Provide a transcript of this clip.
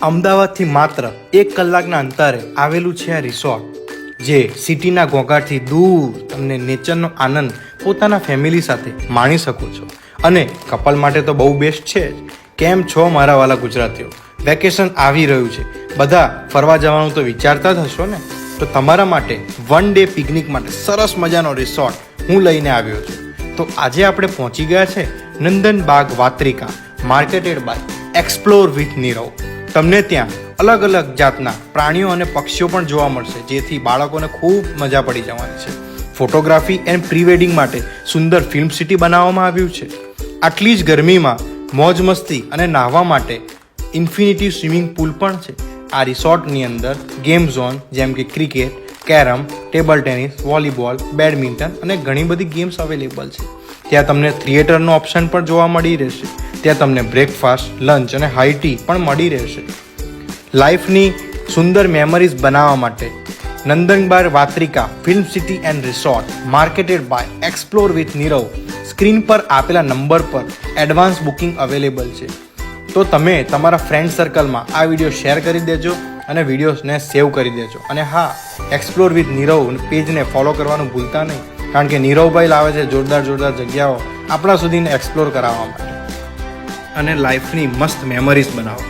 અમદાવાદથી માત્ર 1 કલાકના અંતરે આવેલું છે આ રિસોર્ટ, જે સિટીના ઘોંઘાટથી દૂર તમને નેચરનો આનંદ પોતાના ફેમિલી સાથે માણી શકો છો. અને કપલ માટે તો બહુ બેસ્ટ છે જ. કેમ છો મારા વાલા ગુજરાતીઓ? વેકેશન આવી રહ્યું છે, બધા ફરવા જવાનું તો વિચારતા જ હશો ને? તો તમારા માટે 1 ડે પિકનિક માટે સરસ મજાનો રિસોર્ટ હું લઈને આવ્યો છું. તો આજે આપણે પહોંચી ગયા છે Nandanbag Vatrika, marketed by explore with Nirav. તમને ત્યાં અલગ અલગ જાતના પ્રાણીઓ અને પક્ષીઓ પણ જોવા મળશે, જેથી બાળકોને ખૂબ મજા પડી જવાની છે. ફોટોગ્રાફી એન્ડ પ્રી વેડિંગ માટે સુંદર ફિલ્મ સિટી બનાવવામાં આવ્યું છે. આટલી જ ગરમીમાં મોજ મસ્તી અને નાહવા માટે ઇન્ફિનિટી સ્વિમિંગ પુલ પણ છે. આ રિસોર્ટની અંદર ગેમ ઝોન જેમ કે cricket, carrom, table tennis, volleyball, badminton અને ઘણી બધી ગેમ્સ અવેલેબલ છે. ત્યાં તમને થિયેટરનો ઓપ્શન પણ જોવા મળી રહેશે. ત્યાં તમને બ્રેકફાસ્ટ, લંચ અને હાઈ ટી પણ મળી રહેશે. લાઈફની સુંદર મેમરીઝ બનાવવા માટે Nandanbag Vatrika film city and resort, marketed by explore with Nirav. Screen પર આપેલા નંબર પર એડવાન્સ બુકિંગ અવેલેબલ છે. તો તમે તમારા ફ્રેન્ડ સર્કલમાં આ વિડીયો શેર કરી દેજો અને વિડીયોઝને સેવ કરી દેજો. અને હા, એક્સપ્લોર વિથ નીરવ પેજને ફોલો કરવાનું ભૂલતા નહીં, કારણ કે નીરવભાઈ લાવે છે જોરદાર જગ્યાઓ આપણા સુધીને એક્સપ્લોર કરાવવા માટે અને લાઈફની મસ્ત મેમરીઝ બનાવો.